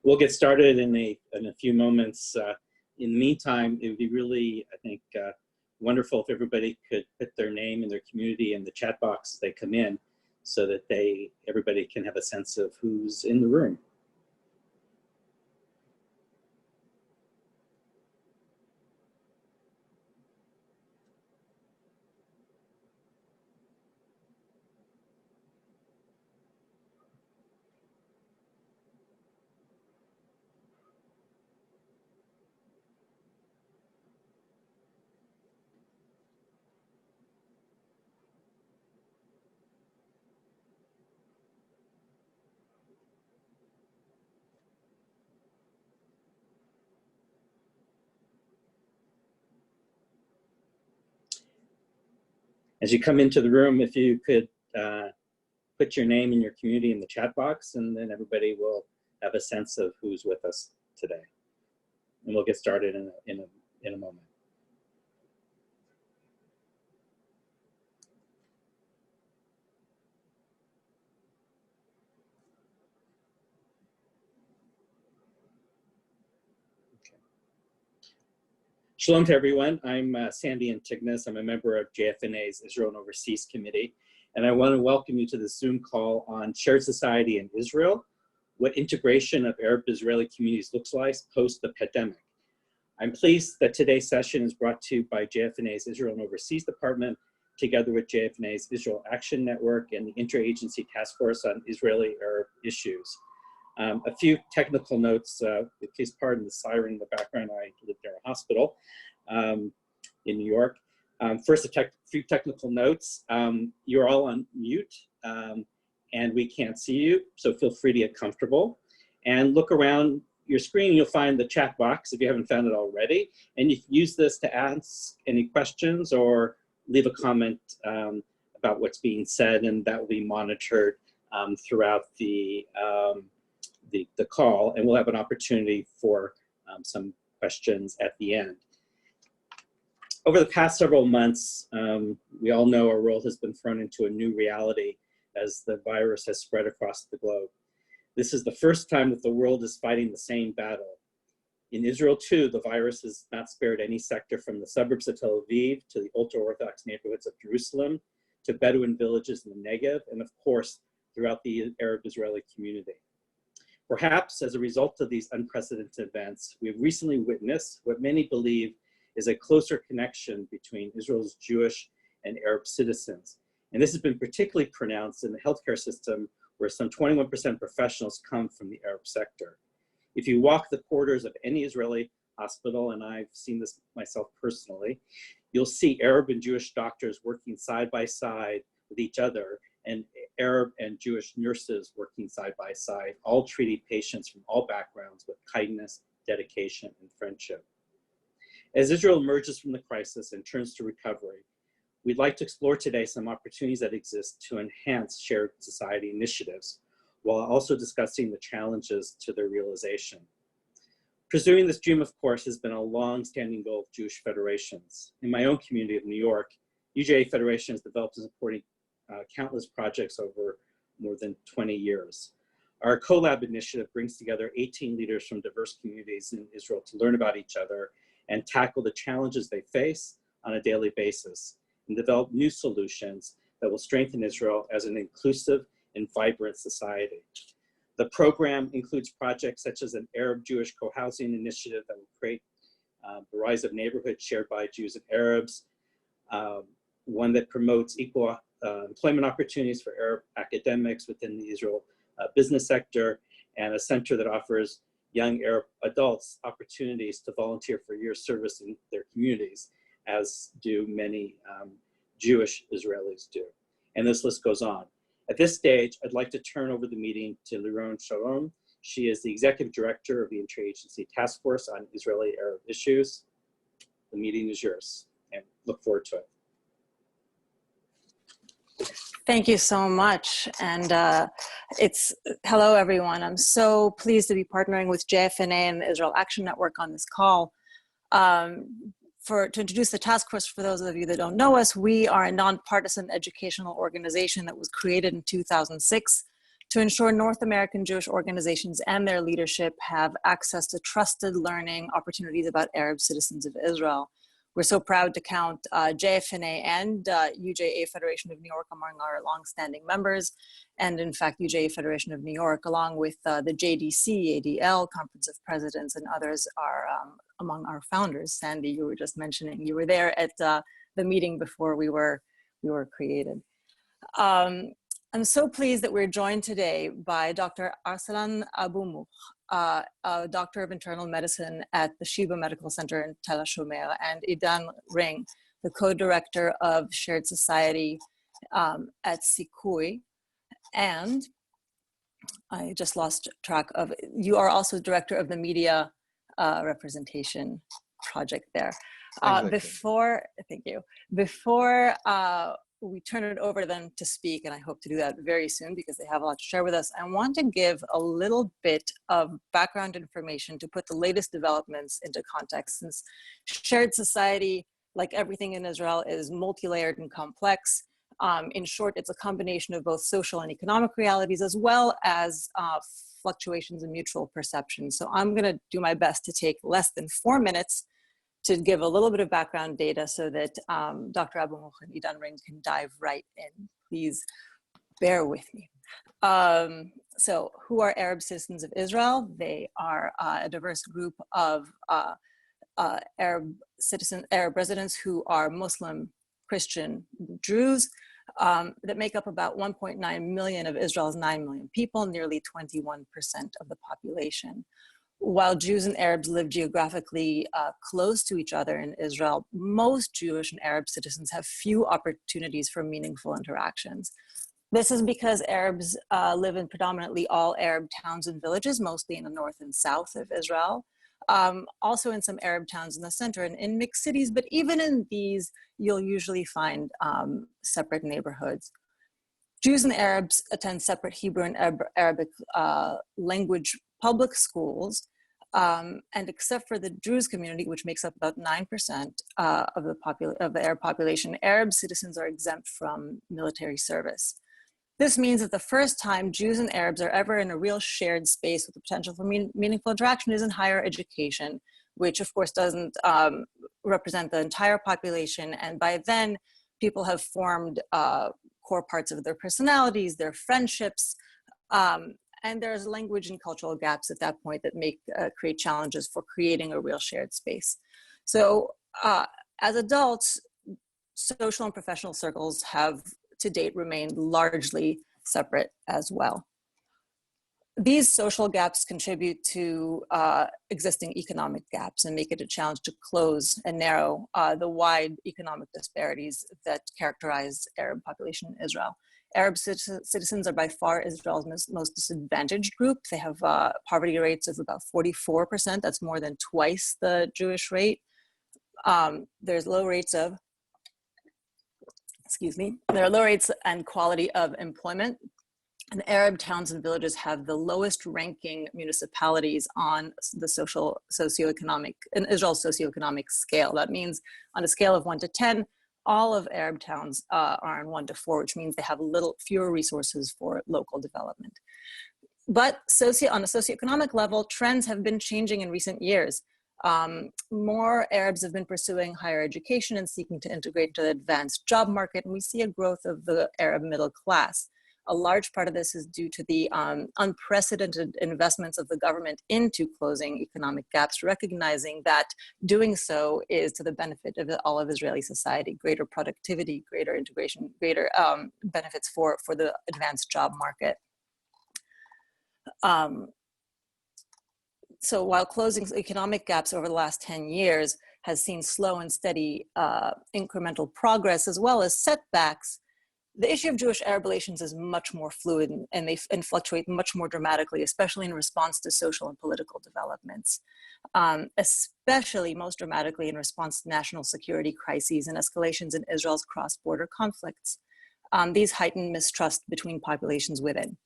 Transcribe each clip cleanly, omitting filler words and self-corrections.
We'll get started in a few moments. In the meantime, it would be really, I think, wonderful if everybody could put their name and their community in the chat box as they come in, so that everybody can have a sense of who's in the room. As you come into the room, if you could put your name and your community in the chat box, and then everybody will have a sense of who's with us today. And we'll get started in a moment. Shalom to everyone. I'm Sandy Antignas. I'm a member of JFNA's Israel and Overseas Committee, and I want to welcome you to the Zoom call on Shared Society in Israel, what integration of Arab-Israeli communities looks like post the pandemic. I'm pleased that today's session is brought to you by JFNA's Israel and Overseas Department, together with JFNA's Israel Action Network and the Interagency Task Force on Israeli-Arab Issues. A few technical notes, please pardon the siren in the background. I live near a hospital in New York. First, few technical notes. You're all on mute and we can't see you, so feel free to get comfortable. And look around your screen, you'll find the chat box if you haven't found it already. And you can use this to ask any questions or leave a comment about what's being said, and that will be monitored throughout the call, and we'll have an opportunity for some questions at the end. Over the past several months, we all know our world has been thrown into a new reality as the virus has spread across the globe. This is the first time that the world is fighting the same battle. In Israel too, the virus has not spared any sector, from the suburbs of Tel Aviv to the ultra-Orthodox neighborhoods of Jerusalem, to Bedouin villages in the Negev, and of course, throughout the Arab-Israeli community. Perhaps as a result of these unprecedented events, we've recently witnessed what many believe is a closer connection between Israel's Jewish and Arab citizens. And this has been particularly pronounced in the healthcare system, where some 21% professionals come from the Arab sector. If you walk the corridors of any Israeli hospital, and I've seen this myself personally, you'll see Arab and Jewish doctors working side by side with each other, and Arab and Jewish nurses working side by side, all treating patients from all backgrounds with kindness, dedication, and friendship. As Israel emerges from the crisis and turns to recovery, we'd like to explore today some opportunities that exist to enhance shared society initiatives, while also discussing the challenges to their realization. Pursuing this dream, of course, has been a long-standing goal of Jewish federations. In my own community of New York, UJA Federation has developed and supporting countless projects over more than 20 years. Our CoLab initiative brings together 18 leaders from diverse communities in Israel to learn about each other and tackle the challenges they face on a daily basis, and develop new solutions that will strengthen Israel as an inclusive and vibrant society. The program includes projects such as an Arab-Jewish co-housing initiative that will create the rise of neighborhoods shared by Jews and Arabs, one that promotes equal employment opportunities for Arab academics within the Israel business sector, and a center that offers young Arab adults opportunities to volunteer for years service in their communities, as do many Jewish Israelis do. And this list goes on. At this stage, I'd like to turn over the meeting to Liron Sharon. She is the Executive Director of the Interagency Task Force on Israeli-Arab Issues. The meeting is yours, and look forward to it. Thank you so much. And hello, everyone. I'm so pleased to be partnering with JFNA and the Israel Action Network on this call. To introduce the task force, for those of you that don't know us, we are a nonpartisan educational organization that was created in 2006 to ensure North American Jewish organizations and their leadership have access to trusted learning opportunities about Arab citizens of Israel. We're so proud to count JFNA and UJA Federation of New York among our longstanding members. And in fact, UJA Federation of New York, along with the JDC, ADL, Conference of Presidents, and others are among our founders. Sandy, you were just mentioning, you were there at the meeting before we were created. I'm so pleased that we're joined today by Dr. Arsalan Abumukh, a doctor of internal medicine at the Sheba Medical Center in Tel HaShomer, and Idan Ring, the co-director of Shared Society at Sikui. And I just lost track of, you are also director of the media representation project there. Exactly. Thank you. Before we turn it over to them to speak, and I hope to do that very soon because they have a lot to share with us, I want to give a little bit of background information to put the latest developments into context, since shared society, like everything in Israel, is multi-layered and complex. In short, it's a combination of both social and economic realities, as well as fluctuations in mutual perception. So I'm going to do my best to take less than 4 minutes to give a little bit of background data so that Dr. Abumukh and Idan Ring can dive right in. Please bear with me. So who are Arab citizens of Israel? They are a diverse group of Arab residents who are Muslim, Christian, Druze, that make up about 1.9 million of Israel's 9 million people, nearly 21% of the population. While Jews and Arabs live geographically close to each other in Israel, most Jewish and Arab citizens have few opportunities for meaningful interactions. This is because Arabs live in predominantly all Arab towns and villages, mostly in the north and south of Israel, also in some Arab towns in the center and in mixed cities, but even in these, you'll usually find separate neighborhoods. Jews and Arabs attend separate Hebrew and Arabic language public schools, and except for the Druze community, which makes up about 9% of the Arab population, Arab citizens are exempt from military service. This means that the first time Jews and Arabs are ever in a real shared space with the potential for meaningful interaction is in higher education, which of course doesn't represent the entire population. And by then, people have formed core parts of their personalities, their friendships, and there's language and cultural gaps at that point that create challenges for creating a real shared space. So as adults, social and professional circles have to date remained largely separate as well. These social gaps contribute to existing economic gaps and make it a challenge to close and narrow the wide economic disparities that characterize Arab population in Israel. Arab citizens are by far Israel's most disadvantaged group. They have poverty rates of about 44%. That's more than twice the Jewish rate. There's low rates of, there are low rates and quality of employment. And Arab towns and villages have the lowest ranking municipalities on the socioeconomic, in Israel's socioeconomic scale. That means on a scale of 1 to 10, all of Arab towns are in 1 to 4, which means they have fewer resources for local development. But on a socioeconomic level, trends have been changing in recent years. More Arabs have been pursuing higher education and seeking to integrate into the advanced job market, and we see a growth of the Arab middle class. A large part of this is due to the unprecedented investments of the government into closing economic gaps, recognizing that doing so is to the benefit of all of Israeli society, greater productivity, greater integration, greater benefits for the advanced job market. So while closing economic gaps over the last 10 years has seen slow and steady incremental progress, as well as setbacks, the issue of Jewish-Arab relations is much more fluid and they fluctuate much more dramatically, especially in response to social and political developments, especially most dramatically in response to national security crises and escalations in Israel's cross-border conflicts. These heighten mistrust between populations within.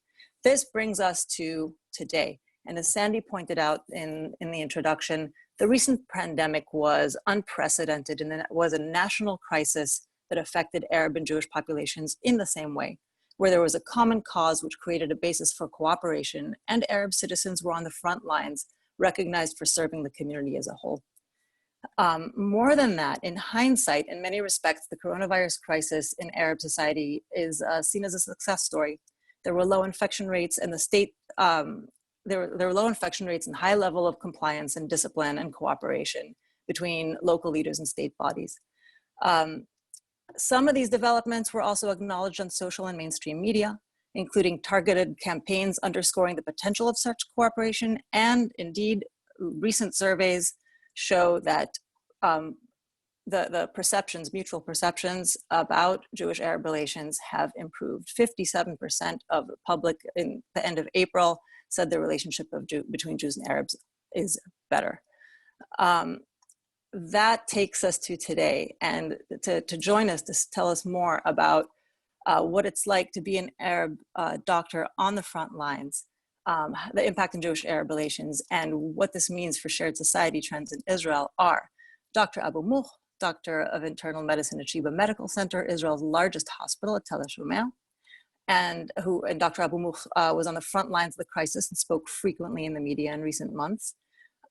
This brings us to today. And as Sandy pointed out in the introduction, the recent pandemic was unprecedented and it was a national crisis that affected Arab and Jewish populations in the same way. where there was a common cause which created a basis for cooperation, and Arab citizens were on the front lines, recognized for serving the community as a whole. More than that, in hindsight, in many respects, the coronavirus crisis in Arab society is seen as a success story. There were low infection rates, and the state, there were low infection rates and high level of compliance and discipline and cooperation between local leaders and state bodies. Some of these developments were also acknowledged on social and mainstream media, including targeted campaigns underscoring the potential of such cooperation, and indeed, recent surveys show that the perceptions, mutual perceptions about Jewish-Arab relations have improved. 57% of the public in the end of April said the relationship between Jews and Arabs is better. That takes us to today, and to join us to tell us more about what it's like to be an Arab doctor on the front lines, the impact in Jewish-Arab relations, and what this means for shared society trends in Israel are Dr. Abu Mukh, Doctor of Internal Medicine at Sheba Medical Center, Israel's largest hospital at Tel HaShomer, and Dr. Abu Mukh was on the front lines of the crisis and spoke frequently in the media in recent months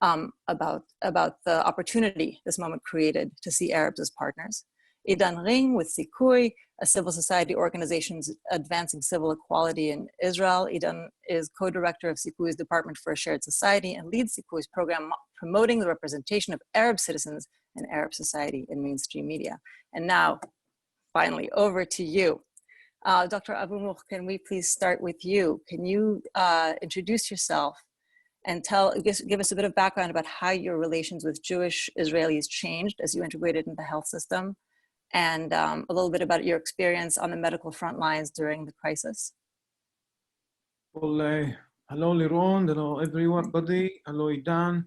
about the opportunity this moment created to see Arabs as partners. Idan Ring with Sikui, a civil society organization advancing civil equality in Israel. Idan is co-director of Sikui's Department for a Shared Society and leads Sikui's program promoting the representation of Arab citizens and Arab society in mainstream media. And now, finally, over to you. Dr. Abu Mukh, can we please start with you? Can you introduce yourself and give us a bit of background about how your relations with Jewish Israelis changed as you integrated into the health system, and a little bit about your experience on the medical front lines during the crisis? Well, hello, Liron. Hello, everybody. Hello, Idan.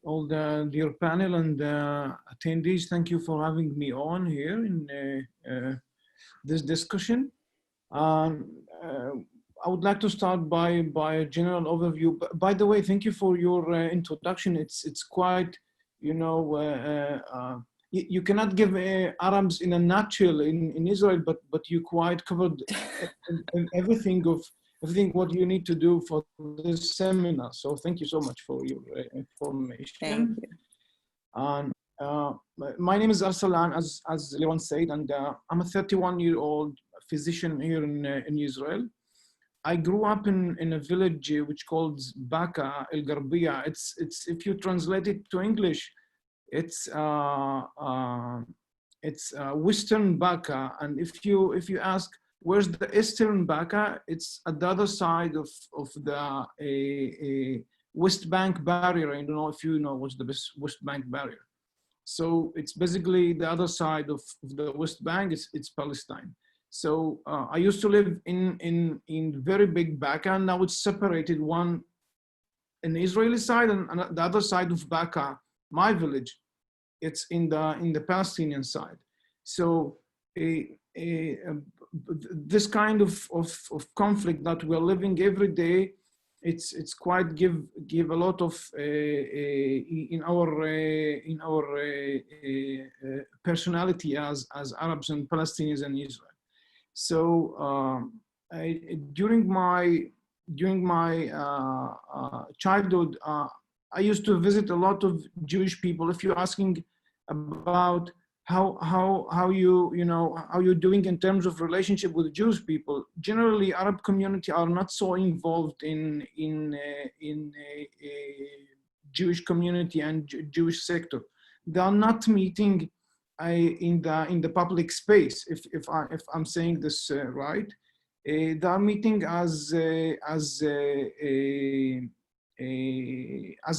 All the dear panel and attendees, thank you for having me on here in this discussion. I would like to start by a general overview. By the way, thank you for your introduction. It's quite, you know, you cannot give Arabs in a nutshell in Israel, but you quite covered everything what you need to do for this seminar. So thank you so much for your information. Thank you. And my name is Arsalan, as Leon said, and I'm a 31-year-old physician here in Israel. I grew up in a village which called Baka El Garbiya. It's if you translate it to English, it's Western Baka, and if you ask where's the Eastern Baka, it's at the other side of the West Bank barrier. I don't know if you know what's the West Bank barrier. So it's basically the other side of the West Bank. It's Palestine. So I used to live in very big Baka, and now it's separated, one in the Israeli side and the other side of Baka, my village, it's in the Palestinian side. So this kind of conflict that we're living every day, it's quite give a lot of in our personality as Arabs and Palestinians and Israel. So during my childhood, I used to visit a lot of Jewish people. If you're asking about how you're doing in terms of relationship with Jewish people, generally Arab community are not so involved in Jewish community and Jewish sector. They are not meeting in the public space. If I'm saying this right, they are meeting as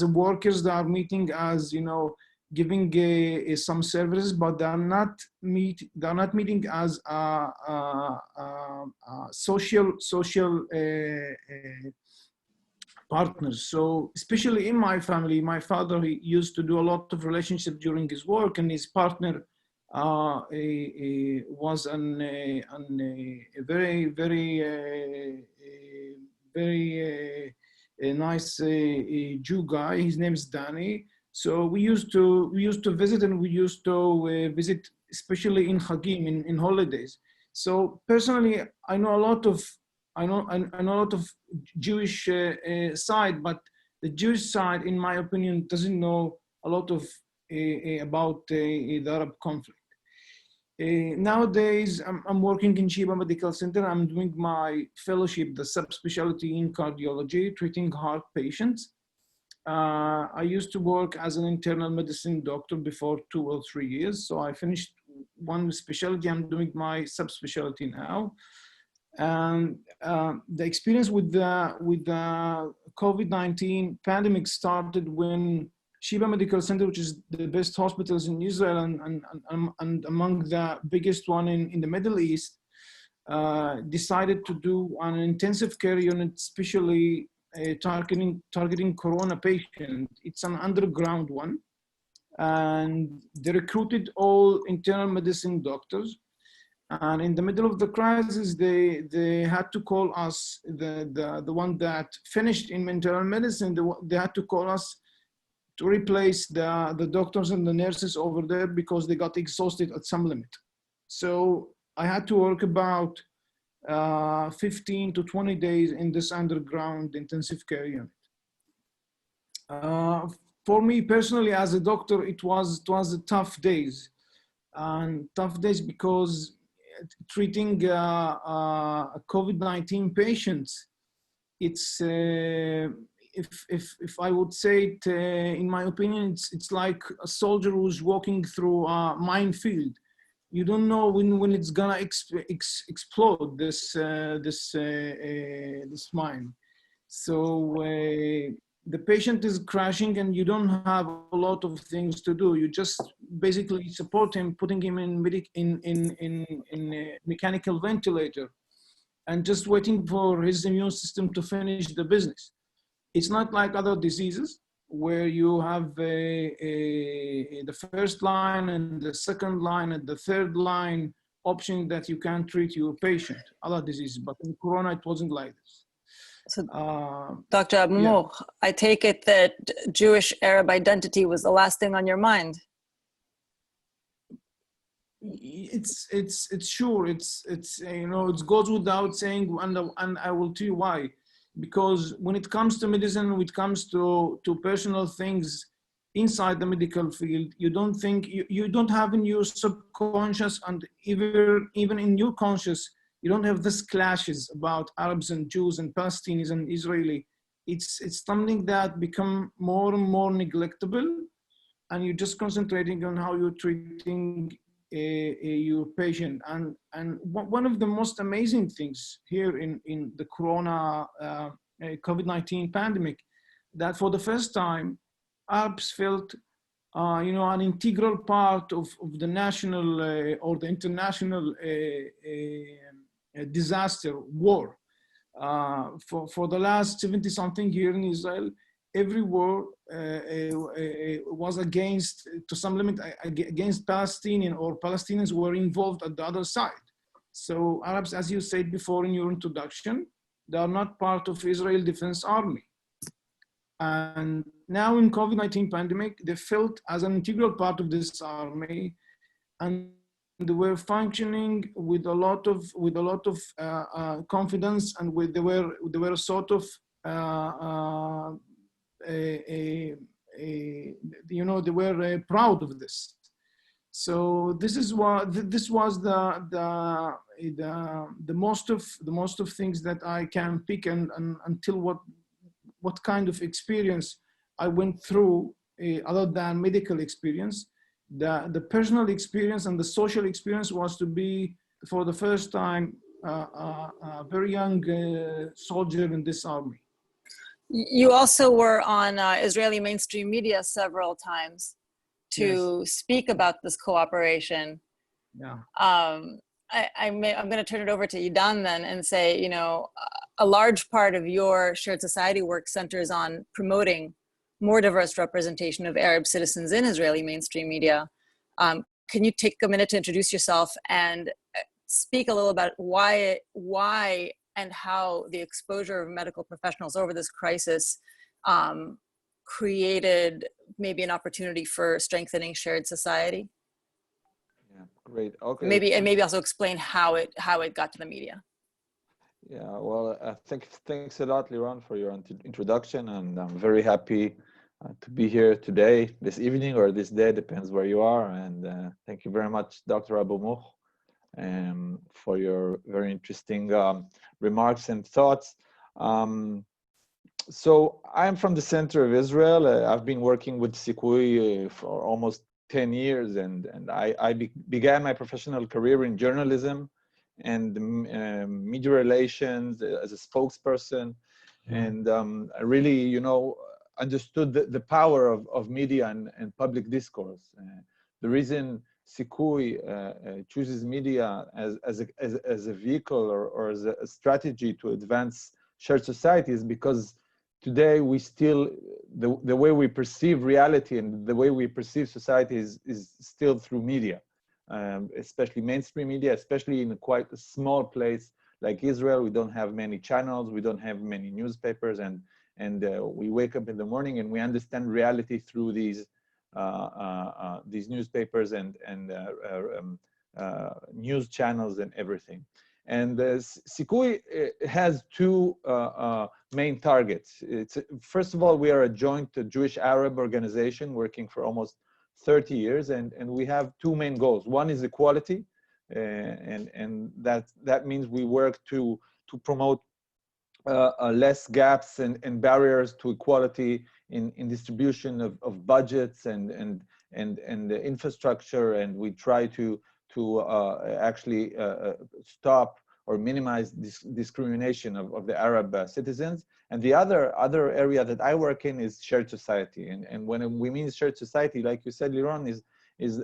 workers. They are meeting as, you know, giving some services, but they are not meeting as social partners. So especially in my family, my father, he used to do a lot of relationships during his work, and his partner was a very nice Jew guy. His name is Danny. So we used to visit, and we used to visit especially in Chagim, in holidays. So personally, I know a lot of Jewish side, but the Jewish side, in my opinion, doesn't know a lot of about the Arab conflict. Nowadays, I'm working in Sheba Medical Center. I'm doing my fellowship, the subspecialty in cardiology, treating heart patients. I used to work as an internal medicine doctor before 2 or 3 years. So I finished one specialty. I'm doing my subspecialty now. And the experience with the COVID-19 pandemic started when Sheba Medical Center, which is the best hospitals in Israel and among the biggest one in the Middle East, decided to do an intensive care unit, especially targeting corona patients. It's an underground one, and they recruited all internal medicine doctors. And in the middle of the crisis, they had to call us, the one that finished in internal medicine, they had to call us to replace the doctors and the nurses over there because they got exhausted at some limit. So I had to work about 15 to 20 days in this underground intensive care unit. For me personally, as a doctor, it was a tough days, and tough days because treating COVID-19 patients, it's if I would say it, in my opinion, it's like a soldier who's walking through a minefield. You don't know when it's gonna explode this mine. So the patient is crashing, and you don't have a lot of things to do. You just basically support him, putting him in a mechanical ventilator, and just waiting for his immune system to finish the business. It's not like other diseases where you have the first line and the second line and the third line option that you can treat your patient, other diseases. But in Corona, it wasn't like this. So, Dr. Abou-Mor, yeah. I take it that Jewish Arab identity was the last thing on your mind. It's sure. It's you know, it goes without saying, and I will tell you why. Because when it comes to medicine, when it comes to personal things inside the medical field, you don't think, you don't have in your subconscious, and even in your conscious, you don't have this clashes about Arabs and Jews and Palestinians and Israeli. It's something that become more and more neglectable, and you're just concentrating on how you're treating your patient. And one of the most amazing things here in the Corona COVID-19 pandemic, that for the first time, Arabs felt you know, an integral part of the national or the international disaster war. For the last 70 something years in Israel, every war was against, to some limit, against Palestinian, or Palestinians were involved at the other side. So Arabs, as you said before in your introduction, they are not part of Israel Defense Army. And now in COVID-19 pandemic, they felt as an integral part of this army, and they were functioning with a lot of confidence, and they were sort of you know, they were proud of this. So this is what this was the most of things that I can pick, and until what kind of experience I went through, other than medical experience. The personal experience and the social experience was to be, for the first time, a very young soldier in this army. You also were on Israeli mainstream media several times to speak about this cooperation. Yeah. I'm going to turn it over to Idan then and say, you know, a large part of your shared society work centers on promoting more diverse representation of Arab citizens in Israeli mainstream media. Can you take a minute to introduce yourself and speak a little about why and how the exposure of medical professionals over this crisis created maybe an opportunity for strengthening shared society? Yeah, Great. Okay. Maybe also explain how it got to the media. Yeah. Well, thanks a lot, Liron, for your introduction, and I'm very happy to be here today, this evening, or this day, depends where you are. And thank you very much, Dr. Abu Mukh, for your very interesting remarks and thoughts. So I'm from the center of Israel. I've been working with Sikui for almost 10 years, and I began my professional career in journalism and media relations as a spokesperson. And I really, understood the power of media and public discourse. The reason Sikui chooses media as a vehicle or as a strategy to advance shared society is because today we still, the way we perceive reality and the way we perceive society is still through media, especially mainstream media, especially in quite a small place like Israel. We don't have many channels, we don't have many newspapers, and we wake up in the morning and we understand reality through these newspapers and news channels and everything. And Sikui has two main targets. First of all, we are a joint Jewish-Arab organization working for almost 30 years, and we have two main goals. One is equality, and that means we work to promote less gaps and barriers to equality in distribution of budgets and the infrastructure, and we try to actually stop or minimize discrimination of the Arab citizens. And the other area that I work in is shared society. And when we mean shared society, like you said, Liron, is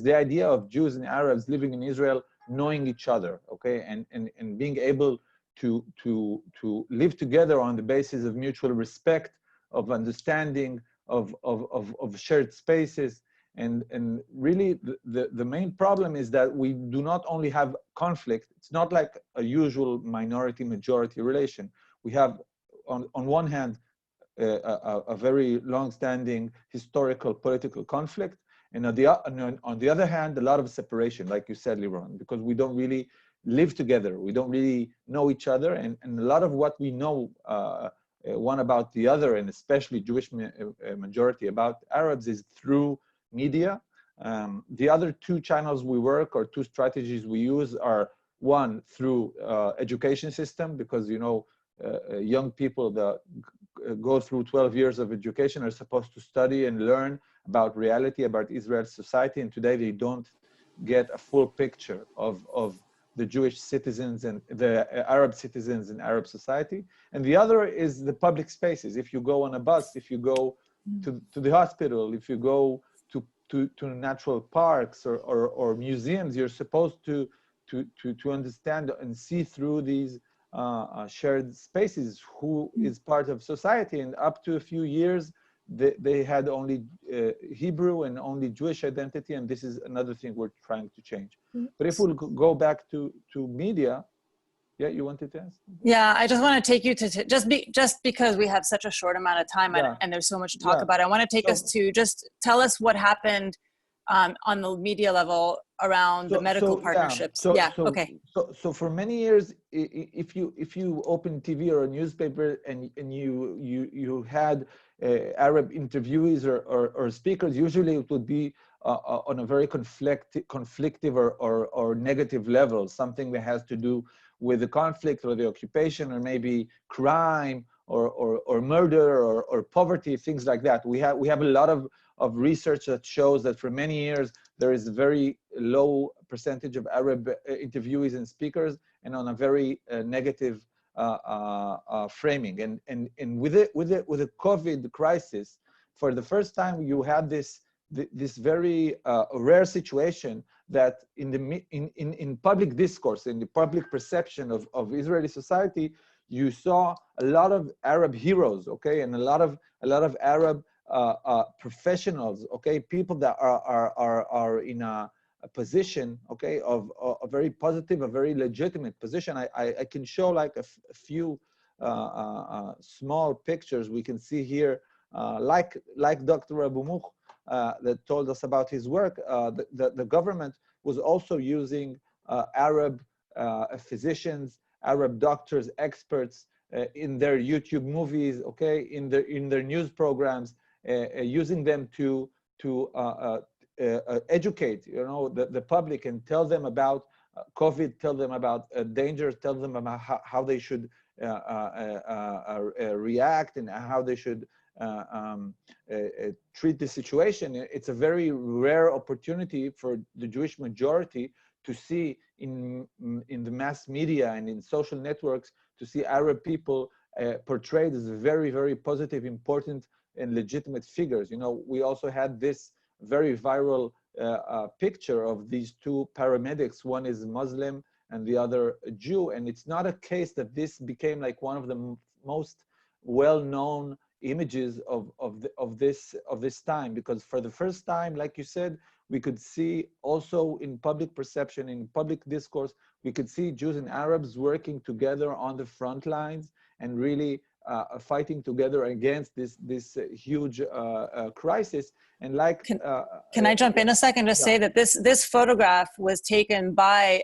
the idea of Jews and Arabs living in Israel knowing each other, okay, and being able to live together on the basis of mutual respect, of understanding, of shared spaces. And really, the main problem is that we do not only have conflict. It's not like a usual minority-majority relation. We have, on one hand, a very long-standing historical political conflict, and on the other hand, a lot of separation, like you said, Liron, because we don't really live together. We don't really know each other, and a lot of what we know one about the other, and especially Jewish majority about Arabs, is through media. The other two channels we work, or two strategies we use, are one through education system, because young people that go through 12 years of education are supposed to study and learn about reality, about Israel's society, and today they don't get a full picture of the Jewish citizens and the Arab citizens in Arab society. And the other is the public spaces. If you go on a bus, if you go to the hospital, if you go to natural parks or museums, you're supposed to understand and see through these shared spaces who is part of society. And up to a few years, they had only Hebrew and only Jewish identity, and this is another thing we're trying to change. But if we'll go back to media, yeah, you wanted to ask? Yeah, I just want to take you to just because we have such a short amount of time, and there's so much to talk about. I want to take us to just tell us what happened on the media level around the medical partnerships. Okay. So for many years, if you open TV or a newspaper and you had Arab interviewees or speakers, usually it would be on a very conflictive or negative level, something that has to do with the conflict or the occupation, or maybe crime or murder or poverty, things like that. We have a lot of research that shows that for many years there is a very low percentage of Arab interviewees and speakers, and on a very negative framing. And with the COVID crisis, for the first time, you had this very rare situation that in public discourse, in the public perception of Israeli society, you saw a lot of Arab heroes, okay, and a lot of Arab professionals, okay, people that are in a position, okay, of a very positive, a very legitimate position. I can show like a few small pictures we can see here, like Dr. Abu Mukh that told us about his work. The government was also using Arab physicians, Arab doctors, experts in their YouTube movies, okay, in their news programs, using them to educate, the public and tell them about COVID, tell them about dangers, tell them about how they should react and how they should treat the situation. It's a very rare opportunity for the Jewish majority to see in the mass media and in social networks, to see Arab people portrayed as very, very positive, important, and legitimate figures. We also had this very viral picture of these two paramedics. One is Muslim and the other a Jew. And it's not a case that this became like one of the most well-known images of this time, because for the first time, like you said, we could see also in public perception, in public discourse, we could see Jews and Arabs working together on the front lines and really fighting together against this huge crisis. And like, can I jump in a second to say that this photograph was taken by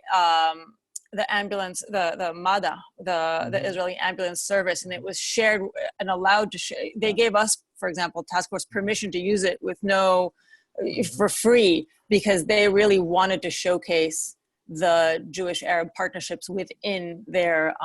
the ambulance, the MADA, the Israeli ambulance service, and it was shared and allowed to share. They gave us, for example, task force permission to use it with for free, because they really wanted to showcase the Jewish-Arab partnerships within their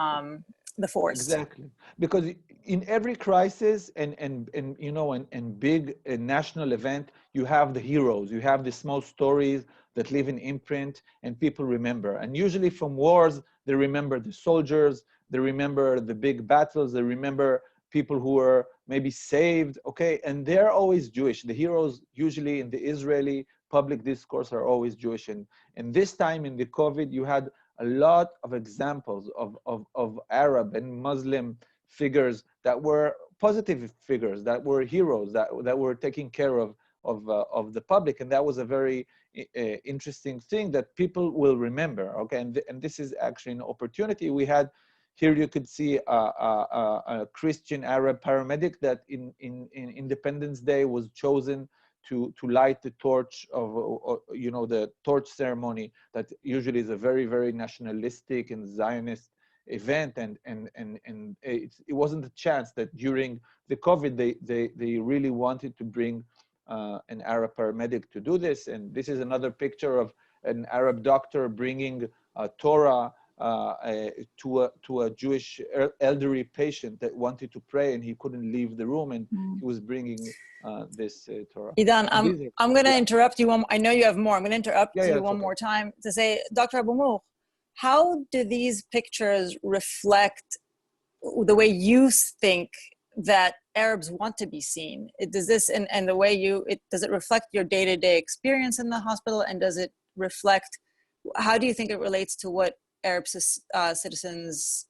the force. Exactly, because in every crisis and big national event, you have the heroes, you have the small stories that leave an imprint and people remember. And usually from wars, they remember the soldiers, they remember the big battles, they remember people who were maybe saved, okay? And they're always Jewish. The heroes usually in the Israeli public discourse are always Jewish. And this time in the COVID, you had a lot of examples of Arab and Muslim figures that were positive figures, that were heroes, that were taking care of the public. And that was a very interesting thing that people will remember, okay? And this is actually an opportunity. We had, here you could see a Christian Arab paramedic that in Independence Day was chosen to light the torch of, the torch ceremony that usually is a very, very nationalistic and Zionist event. And it wasn't a chance that during the COVID, they really wanted to bring an Arab paramedic to do this. And this is another picture of an Arab doctor bringing Torah to a Jewish elderly patient that wanted to pray and he couldn't leave the room, and he was bringing this Torah. Idan, I'm going to interrupt you. I know you have more. I'm going to interrupt you one more time to say, Dr. Abou-Mouch, how do these pictures reflect the way you think that Arabs want to be seen? Does this, and the way does it reflect your day-to-day experience in the hospital? And does it reflect, how do you think it relates to what Arab citizens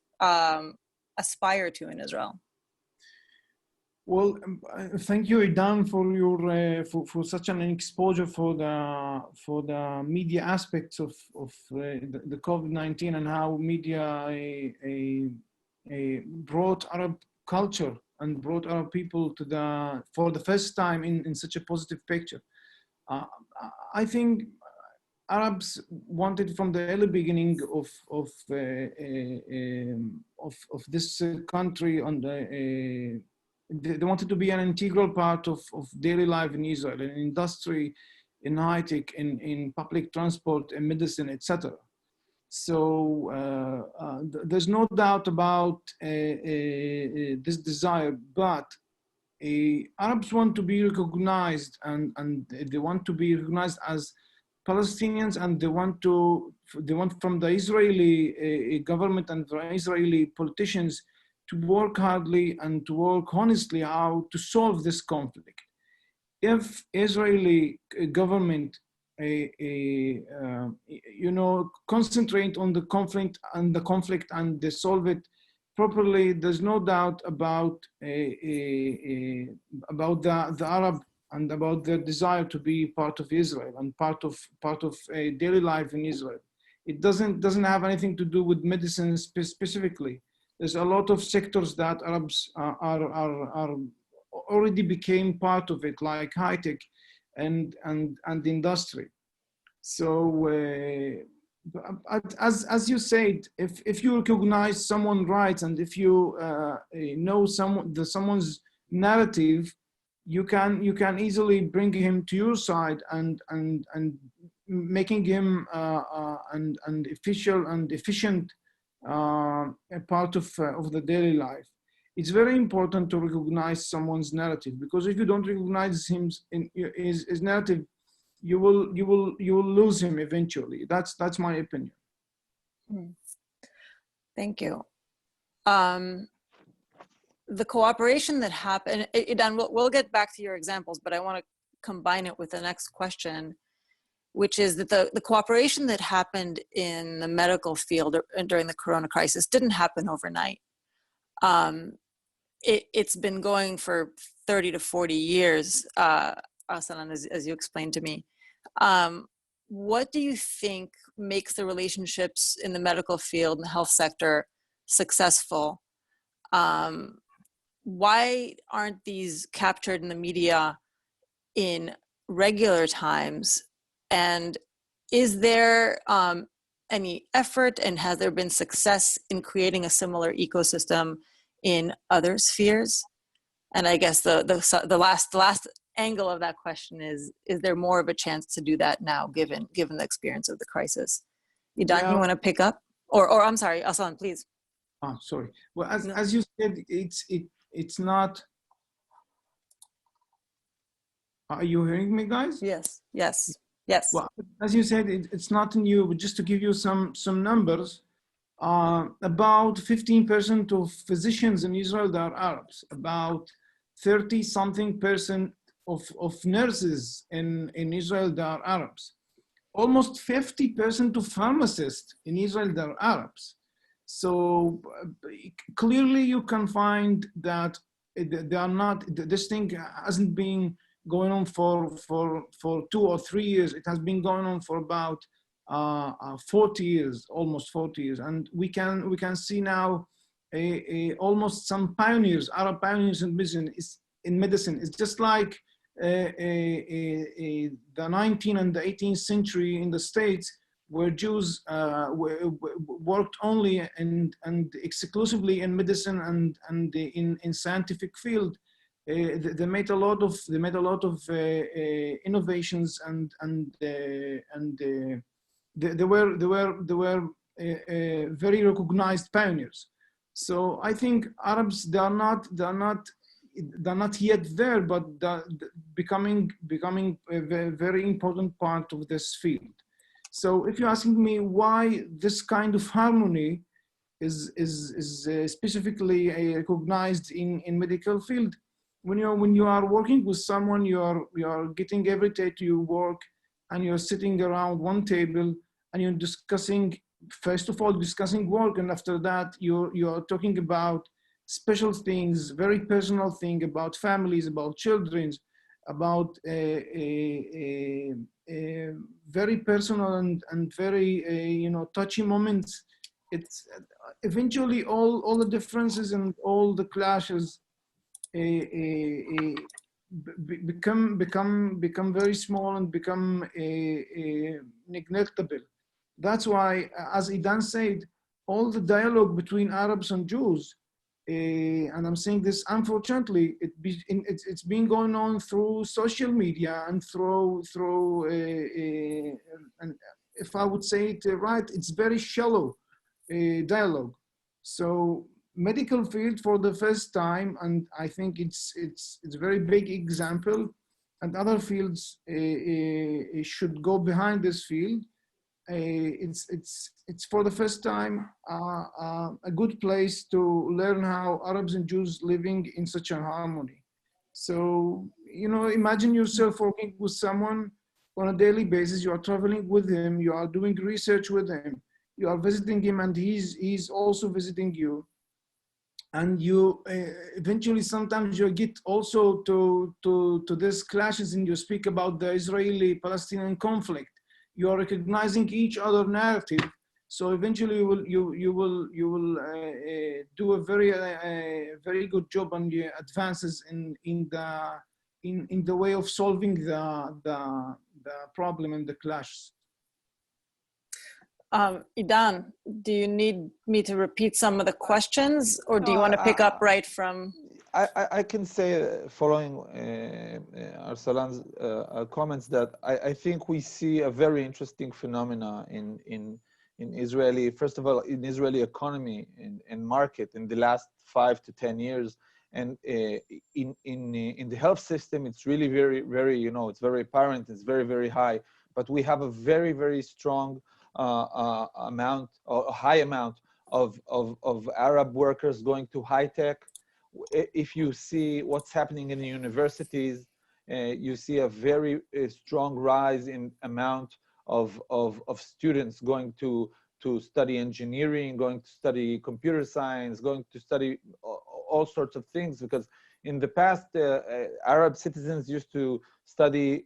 aspire to in Israel? Well, thank you, Idan, for your for such an exposure for the media aspects of the COVID-19 and how media brought Arab culture and brought Arab people to for the first time in such a positive picture. I think Arabs wanted from the early beginning of this country, they wanted to be an integral part of daily life in Israel, in industry, in high tech, in public transport, in medicine, etc. So there's no doubt about this desire, but Arabs want to be recognized, and they want to be recognized as Palestinians, and they want from the Israeli government and the Israeli politicians to work hardly and to work honestly how to solve this conflict. If Israeli government concentrate on the conflict and they solve it properly, there's no doubt about the Arab and about their desire to be part of Israel and part of daily life in Israel. It doesn't have anything to do with medicine specifically. There's a lot of sectors that Arabs are already became part of it, like high tech and industry. So as you said, if you recognize someone's rights and if you know someone's narrative, you can easily bring him to your side and making him an official and efficient a part of the daily life. It's very important to recognize someone's narrative, because if you don't recognize his narrative, you will lose him eventually. That's my opinion. Thank you. The cooperation that happened, and we'll get back to your examples, but I want to combine it with the next question, which is that the cooperation that happened in the medical field during the Corona crisis didn't happen overnight. It's been going for 30 to 40 years, Asalan, as you explained to me. What do you think makes the relationships in the medical field and the health sector successful? Why aren't these captured in the media in regular times? And is there any effort, and has there been success in creating a similar ecosystem in other spheres? And I guess the last angle of that question is there more of a chance to do that now, given the experience of the crisis? Idan, Yeah. you want to pick up? Or I'm sorry, Asalan, please. Oh, sorry. Well, as you said, it's not. Are you hearing me, guys? Yes. Well, as you said, it's not new, but just to give you some numbers, about 15% of physicians in Israel are Arabs. About 30-something% of nurses in Israel are Arabs. Almost 50% of pharmacists in Israel are Arabs. So clearly you can find that they are not, this thing hasn't been going on for 2 or 3 years. It has been going on for about 40 years, almost 40 years. And we can see now almost some pioneers, Arab pioneers in medicine. It's just like the 19th and the 18th century in the States, where Jews worked only and exclusively in medicine and in scientific field. They made a lot of innovations and they were very recognized pioneers. So I think Arabs, they're not yet there, but they're becoming a very important part of this field. So if you're asking me why this kind of harmony is specifically recognized in medical field, when you are working with someone, you are getting every day to your work, and you're sitting around one table and you're discussing, first of all, discussing work, and after that you're talking about special things, very personal thing about families, about children, about very personal and very touchy moments. It's eventually all the differences and all the clashes become very small and become neglectable. That's why, as Idan said, all the dialogue between Arabs and Jews, and I'm saying this unfortunately, it's been going on through social media and through and if I would say it right, it's very shallow dialogue. So medical field for the first time, and I think it's a very big example, and other fields should go behind this field. It's for the first time a good place to learn how Arabs and Jews living in such a harmony. So imagine yourself working with someone on a daily basis. You are traveling with him, you are doing research with him, you are visiting him, and he's also visiting you. And you eventually sometimes you get also to these clashes, and you speak about the Israeli-Palestinian conflict. You are recognizing each other narrative, so eventually you will do a very good job on your advances in the way of solving the problem and the clashes. Idan, do you need me to repeat some of the questions, or do you want to pick up right from? I can say, following Arsalan's comments, that I think we see a very interesting phenomena in Israeli, first of all, in Israeli economy and market in the last 5 to 10 years. And in the health system, it's really very, it's very apparent, it's very high. But we have a very strong amount, or a high amount of Arab workers going to high tech. If you see what's happening in the universities, you see a very strong rise in amount of students going to study engineering, going to study computer science, going to study all sorts of things. Because in the past, Arab citizens used to study,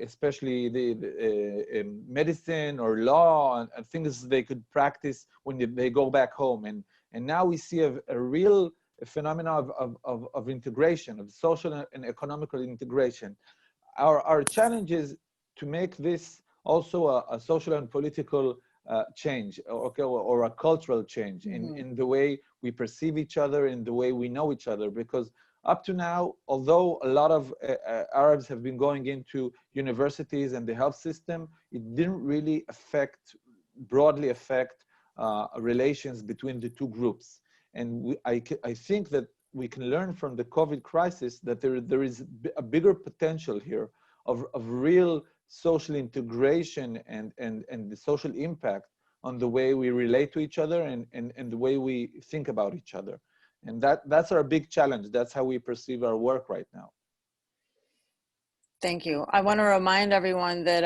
especially the medicine or law and things they could practice when they go back home. And now we see a real phenomena of integration, of social and economical integration. Our challenge is to make this also a social and political change, or a cultural change in the way we perceive each other, in the way we know each other. Because up to now, although a lot of Arabs have been going into universities and the health system, it didn't really broadly affect relations between the two groups. And I think that we can learn from the COVID crisis that there is a bigger potential here of real social integration and the social impact on the way we relate to each other and the way we think about each other. And that's our big challenge. That's how we perceive our work right now. Thank you. I want to remind everyone that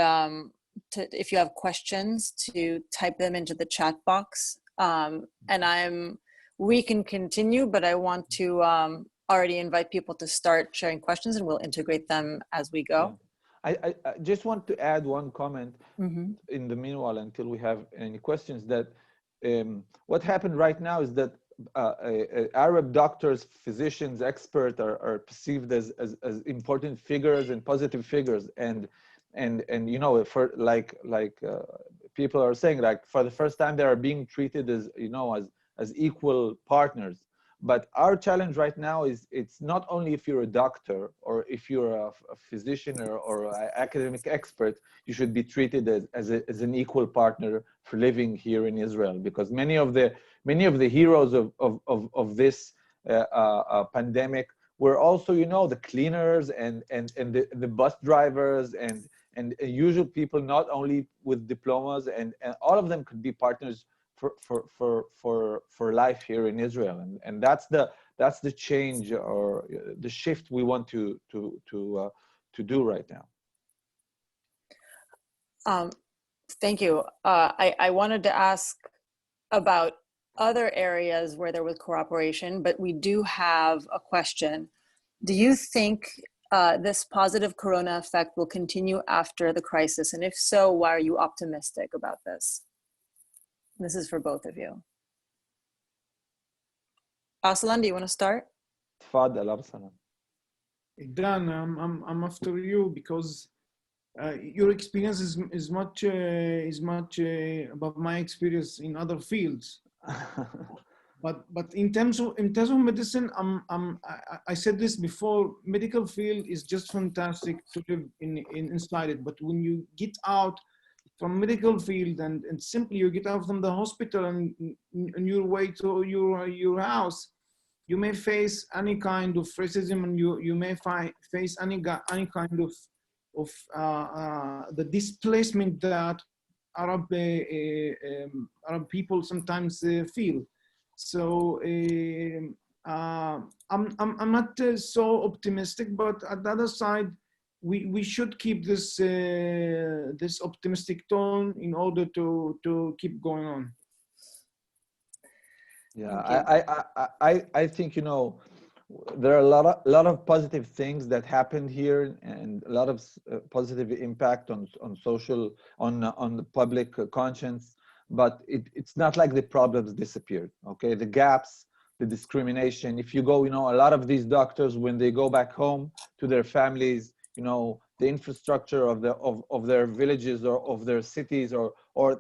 if you have questions, to type them into the chat box. And we can continue, but I want to already invite people to start sharing questions, and we'll integrate them as we go. I just want to add one comment in the meanwhile, until we have any questions, that what happened right now is that Arab doctors, physicians, experts are perceived as important figures and positive figures. And for like people are saying, like, for the first time, they are being treated as equal partners. But our challenge right now is, it's not only if you're a doctor or if you're a physician or an academic expert, you should be treated as an equal partner for living here in Israel. Because many of the heroes of this pandemic were also, the cleaners and the bus drivers and usual people, not only with diplomas, and all of them could be partners for life here in Israel. And that's the change, or the shift we want to do right now. Thank you. I wanted to ask about other areas where there was cooperation, but we do have a question. Do you think this positive corona effect will continue after the crisis? And if so, why are you optimistic about this? This is for both of you. Arsalan, do you want to start? Tfadal, Arsalan. Dan, I'm after you, because your experience is much above my experience in other fields. But in terms of medicine, I said this before. Medical field is just fantastic to live inside it. But when you get out from medical field and simply you get out from the hospital and on your way to your house, you may face any kind of racism, and you may face any kind of the displacement that Arab people sometimes feel. So I'm not so optimistic, but at the other side, we should keep this this optimistic tone in order to keep going on. Yeah, I think, there are a lot of positive things that happened here, and a lot of positive impact on the public conscience. But it's not like the problems disappeared. Okay, the gaps, the discrimination. If you go, a lot of these doctors, when they go back home to their families, the infrastructure of their villages or of their cities or or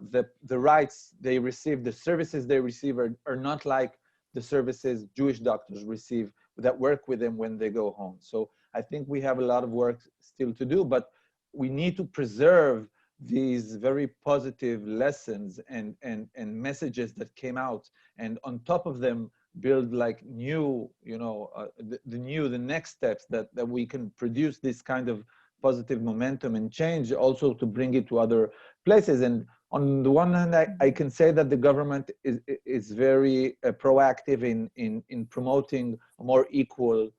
the rights they receive, the services they receive are not like the services Jewish doctors receive that work with them when they go home. So I think we have a lot of work still to do, but we need to preserve these very positive lessons and messages that came out, and on top of them build like new, the next steps that we can produce this kind of positive momentum and change, also to bring it to other places. And on the one hand, I can say that the government is very proactive in promoting a more equal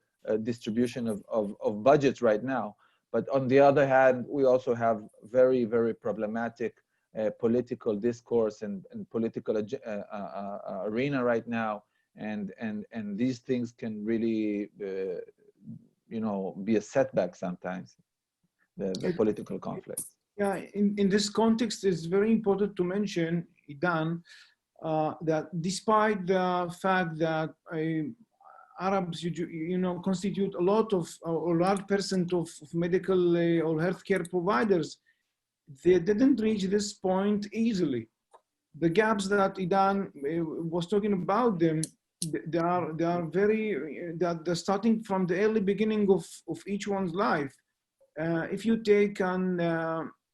distribution of budgets right now. But on the other hand, we also have very, very problematic political discourse and political arena right now. And these things can really, be a setback sometimes, the political conflicts. Yeah, in this context, it's very important to mention, Idan, that despite the fact that Arabs, constitute a large percent of medical or healthcare providers, they didn't reach this point easily. The gaps that Idan was talking about, they are very, they're starting from the early beginning of each one's life. If you take an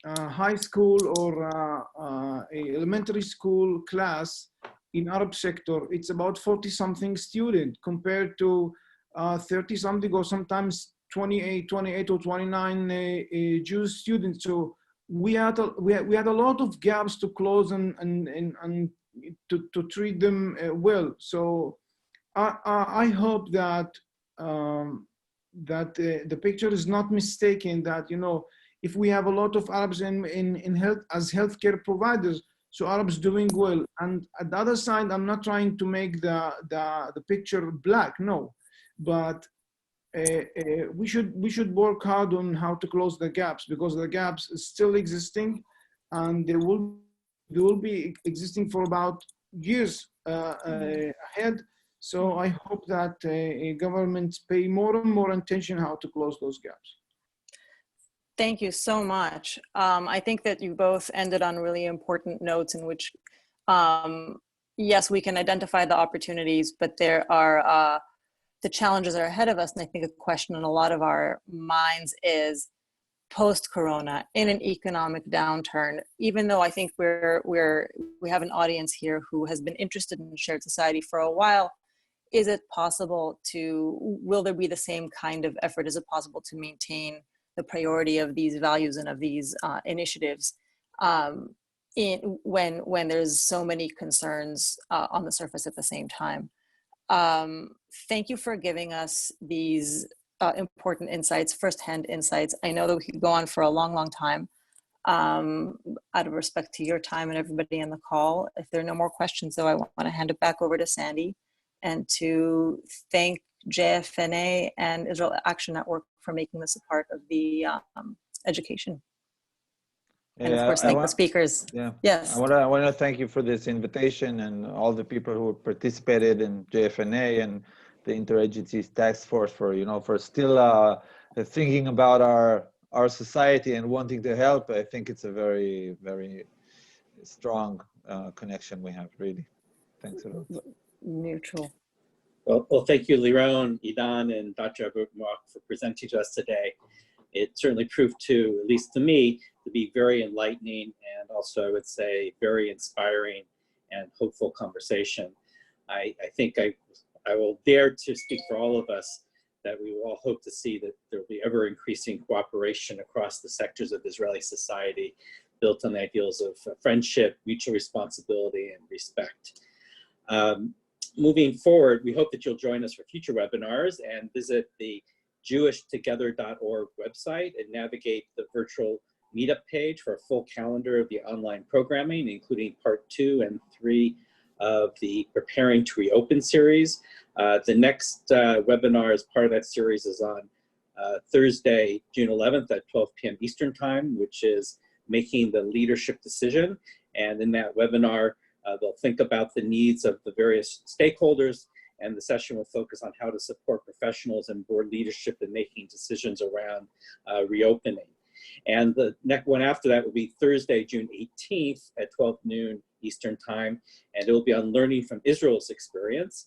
high school or a elementary school class in Arab sector, it's about 40-something student compared to 30-something or sometimes 28 or 29 Jewish students. So we had a lot of gaps to close and to treat them well. So I hope that the picture is not mistaken, that if we have a lot of Arabs in health as healthcare providers, so Arabs doing well, and at the other side, I'm not trying to make the picture black, no, but we should work hard on how to close the gaps, because the gaps is still existing, and they will be existing for about years ahead. So I hope that governments pay more and more attention how to close those gaps. Thank you so much. I think that you both ended on really important notes in which, yes, we can identify the opportunities, but there are the challenges are ahead of us. And I think a question in a lot of our minds is, post-corona, in an economic downturn, even though I think we have an audience here who has been interested in shared society for a while, is it possible will there be the same kind of effort? Is it possible to maintain the priority of these values and of these initiatives when there's so many concerns on the surface at the same time? Thank you for giving us these important insights, firsthand insights. I know that we could go on for a long, long time. Out of respect to your time and everybody on the call, if there are no more questions, though, I want to hand it back over to Sandy and to thank JFNA and Israel Action Network for making this a part of the education. And of course, thank the speakers. Yeah. Yes. I want to thank you for this invitation and all the people who participated in JFNA and the Interagency Task Force for still thinking about our society and wanting to help. I think it's a very, very strong connection we have, really. Thanks a lot. Mutual. Well, thank you, Liron, Idan, and Dr. Abu-Mark for presenting to us today. It certainly proved to, at least to me, to be very enlightening and also, I would say, very inspiring and hopeful conversation. I think I will dare to speak for all of us that we will all hope to see that there will be ever increasing cooperation across the sectors of Israeli society built on the ideals of friendship, mutual responsibility, and respect. Moving forward, we hope that you'll join us for future webinars and visit the jewishtogether.org website and navigate the virtual meetup page for a full calendar of the online programming, including part 2 and 3 of the Preparing to Reopen series. The next webinar as part of that series is on Thursday, June 11th at 12 p.m. Eastern Time, which is making the leadership decision. And in that webinar, they'll think about the needs of the various stakeholders, and the session will focus on how to support professionals and board leadership in making decisions around reopening. And the next one after that will be Thursday, June 18th at 12 noon Eastern time. And it will be on learning from Israel's experience.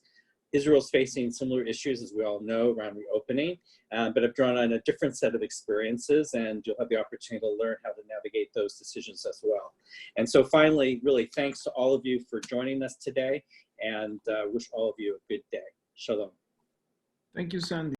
Israel's facing similar issues, as we all know, around reopening, but I've drawn on a different set of experiences, and you'll have the opportunity to learn how to navigate those decisions as well. And so finally, really thanks to all of you for joining us today, and wish all of you a good day. Shalom. Thank you, Sandy.